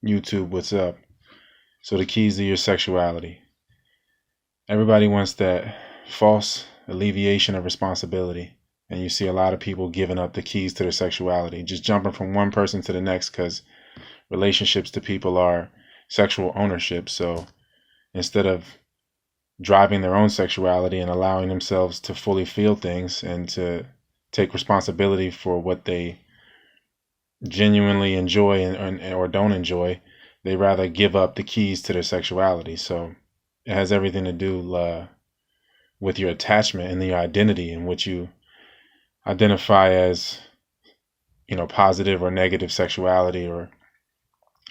YouTube, what's up? So the keys to your sexuality. Everybody wants that false alleviation of responsibility. And you see a lot of people giving up the keys to their sexuality, just jumping from one person to the next because relationships to people are sexual ownership. So instead of driving their own sexuality and allowing themselves to fully feel things and to take responsibility for what they genuinely enjoy or don't enjoy, they rather give up the keys to their sexuality. So it has everything to do with your attachment and your identity in which you identify as, positive or negative sexuality, or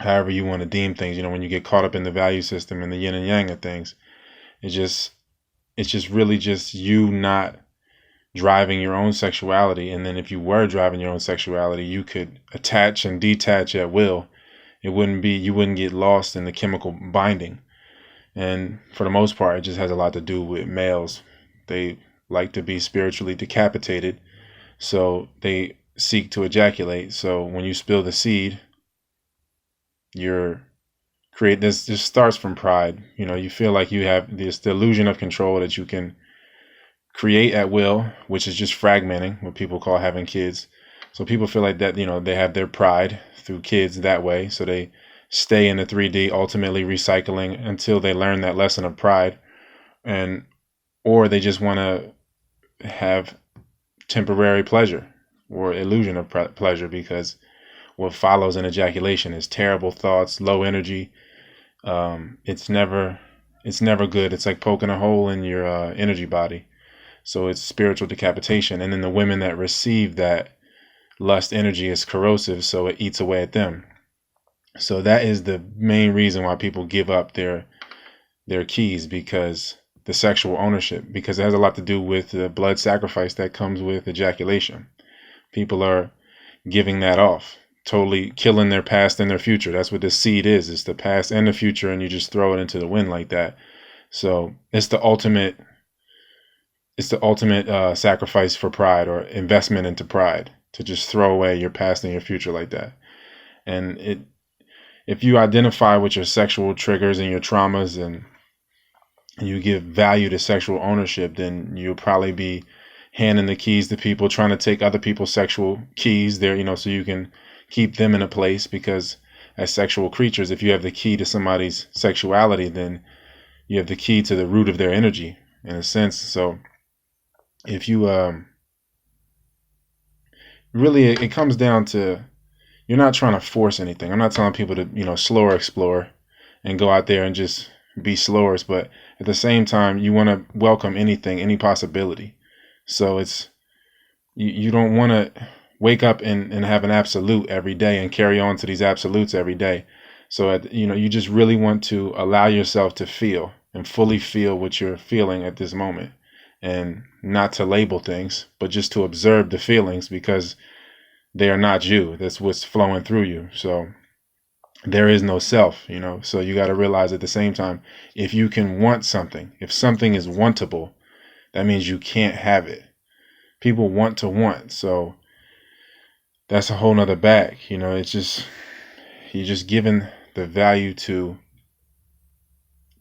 however you want to deem things. When you get caught up in the value system and the yin and yang of things, it's just really just you not driving your own sexuality. And then if you were driving your own sexuality, you could attach and detach at will. You wouldn't get lost in the chemical binding. And for the most part, it just has a lot to do with males. They like to be spiritually decapitated, so they seek to ejaculate. So when you spill the seed, this just starts from pride. You feel like you have this delusion of control that you can create at will, which is just fragmenting, what people call having kids. So people feel like that, they have their pride through kids that way. So they stay in the 3D, ultimately recycling until they learn that lesson of pride, or they just want to have temporary pleasure or illusion of pleasure, because what follows an ejaculation is terrible thoughts, low energy. It's never good. It's like poking a hole in your energy body. So it's spiritual decapitation. And then the women that receive that lust energy is corrosive, so it eats away at them. So that is the main reason why people give up their keys, because the sexual ownership, because it has a lot to do with the blood sacrifice that comes with ejaculation. People are giving that off, totally killing their past and their future. That's what this seed is. It's the past and the future, and you just throw it into the wind like that. So it's the ultimate sacrifice for pride, or investment into pride, to just throw away your past and your future like that. And if you identify with your sexual triggers and your traumas, and you give value to sexual ownership, then you'll probably be handing the keys to people, trying to take other people's sexual keys there, so you can keep them in a place. Because as sexual creatures, if you have the key to somebody's sexuality, then you have the key to the root of their energy, in a sense. So if you really, it comes down to, you're not trying to force anything. I'm not telling people to, slower explore and go out there and just be slowers, but at the same time, you want to welcome anything, any possibility. So it's, you don't want to wake up and have an absolute every day and carry on to these absolutes every day. So, you just really want to allow yourself to feel and fully feel what you're feeling at this moment, and not to label things, but just to observe the feelings, because they are not you. That's what's flowing through you. So there is no self, so you got to realize at the same time, if you can want something, if something is wantable, that means you can't have it. People want to want. So that's a whole nother bag. It's just, you're just giving the value to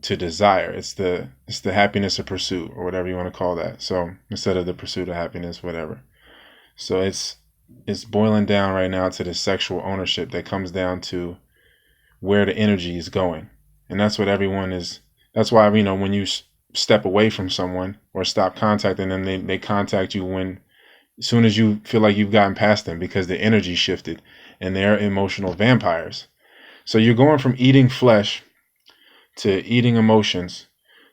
desire. It's the happiness of pursuit, or whatever you want to call that. So instead of the pursuit of happiness, whatever. So it's boiling down right now to the sexual ownership that comes down to where the energy is going. And that's what everyone is. That's why, when you step away from someone or stop contacting them, they contact you as soon as you feel like you've gotten past them, because the energy shifted and they're emotional vampires. So you're going from eating flesh to eating emotions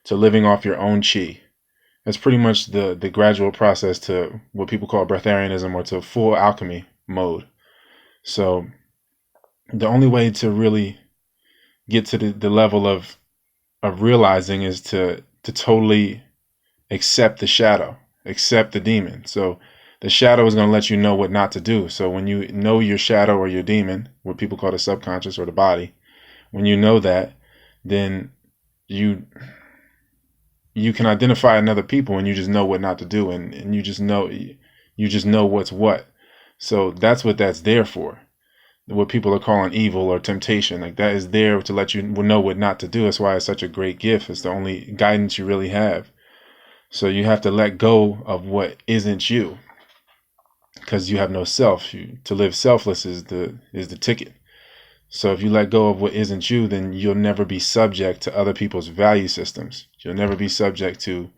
to living off your own chi. That's pretty much the gradual process to what people call breatharianism, or to full alchemy mode. So the only way to really get to the level of realizing is to totally accept the shadow, accept the demon. So the shadow is going to let you know what not to do. So when you know your shadow or your demon, what people call the subconscious or the body, when you know that, then you can identify another people, and you just know what not to do, and you just know what's what. So that's what that's there for. what people are calling evil or temptation. Like, that is there to let you know what not to do. That's why it's such a great gift. It's the only guidance you really have. So you have to let go of what isn't you, because you have no self. To live selfless is the ticket. So if you let go of what isn't you, then you'll never be subject to other people's value systems. You'll never be subject to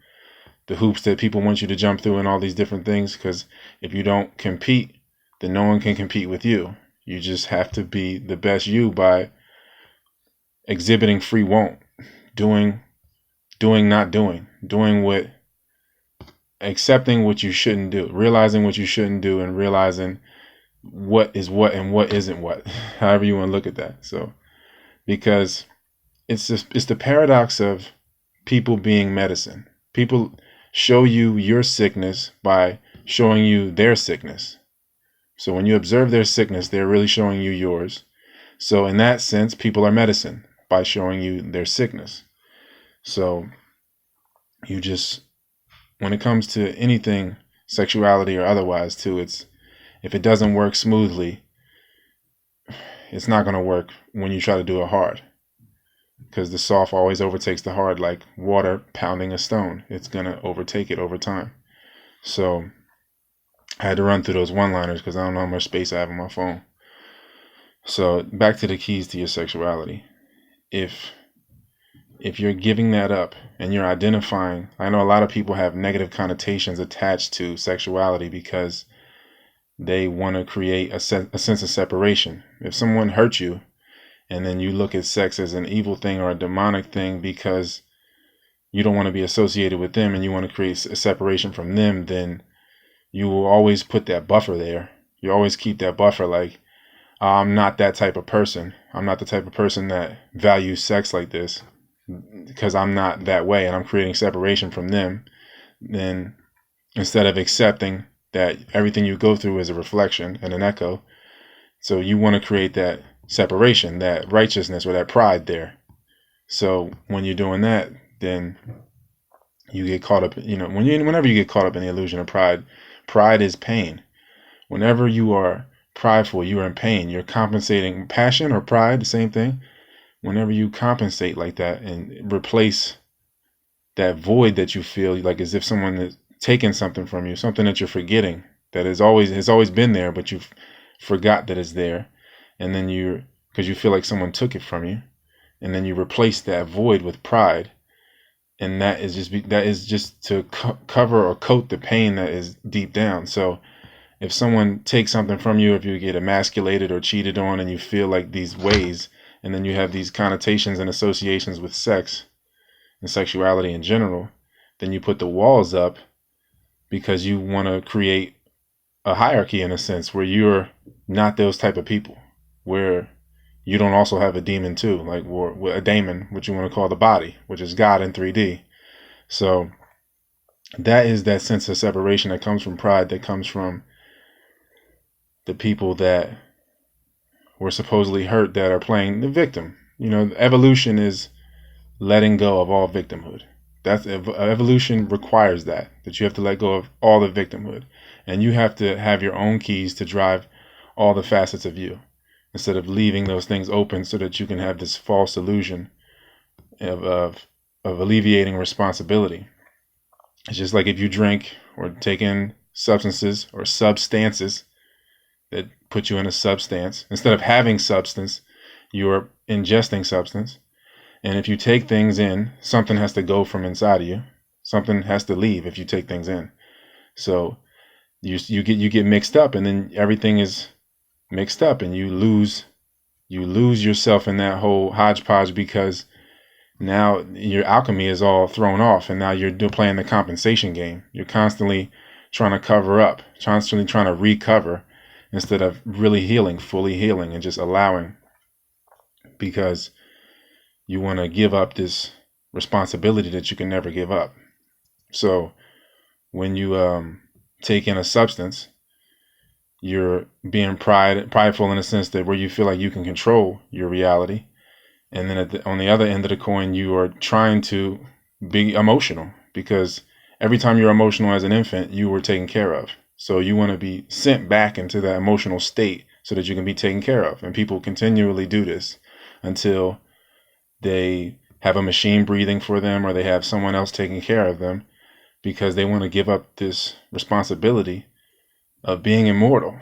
the hoops that people want you to jump through and all these different things. Because if you don't compete, then no one can compete with you. You just have to be the best you by exhibiting free won't, doing not doing, accepting what you shouldn't do, realizing what you shouldn't do, and realizing what is what and what isn't what, however you want to look at that. So, because it's the paradox of people being medicine. People show you your sickness by showing you their sickness. So when you observe their sickness, they're really showing you yours. So in that sense, people are medicine by showing you their sickness. So you just, when it comes to anything, sexuality or otherwise too, if it doesn't work smoothly, it's not going to work when you try to do it hard, because the soft always overtakes the hard, like water pounding a stone. It's going to overtake it over time. So I had to run through those one-liners because I don't know how much space I have on my phone. So back to the keys to your sexuality. If you're giving that up and you're identifying, I know a lot of people have negative connotations attached to sexuality because they want to create a sense of separation. If someone hurts you and then you look at sex as an evil thing or a demonic thing because you don't want to be associated with them and you want to create a separation from them, then you will always put that buffer there. You always keep that buffer, like, I'm not that type of person. I'm not the type of person that values sex like this because I'm not that way, and I'm creating separation from them. Then instead of accepting that everything you go through is a reflection and an echo, so you want to create that separation, that righteousness or that pride there. So when you're doing that, then you get caught up, whenever you get caught up in the illusion of pride is pain. Whenever you are prideful, you are in pain. You're compensating. Passion or pride, the same thing. Whenever you compensate like that and replace that void that you feel, like as if someone is taking something from you, something that you're forgetting, that has always been there, but you've forgot that it's there, and then because you feel like someone took it from you, and then you replace that void with pride. And that is just to cover or coat the pain that is deep down. So if someone takes something from you, if you get emasculated or cheated on and you feel like these ways, and then you have these connotations and associations with sex and sexuality in general, then you put the walls up because you want to create a hierarchy in a sense where you're not those type of people, where you don't also have a demon too, like a daemon, what you want to call the body, which is God in 3D. So that is that sense of separation that comes from pride, that comes from the people that were supposedly hurt that are playing the victim. Evolution is letting go of all victimhood. Evolution requires that you have to let go of all the victimhood, and you have to have your own keys to drive all the facets of you, instead of leaving those things open so that you can have this false illusion of alleviating responsibility. It's just like if you drink or take in substances or substances that put you in a substance. Instead of having substance, you're ingesting substance. And if you take things in, something has to go from inside of you. Something has to leave if you take things in. So you get mixed up, and then everything is mixed up, and you lose yourself in that whole hodgepodge, because now your alchemy is all thrown off, and now you're playing the compensation game. You're constantly trying to cover up, constantly trying to recover, instead of really fully healing, and just allowing, because you want to give up this responsibility that you can never give up. So when you take in a substance, you're being prideful in a sense that where you feel like you can control your reality. And then on the other end of the coin, you are trying to be emotional, because every time you're emotional as an infant, you were taken care of. So you want to be sent back into that emotional state so that you can be taken care of. And people continually do this until they have a machine breathing for them or they have someone else taking care of them, because they want to give up this responsibility of being immortal.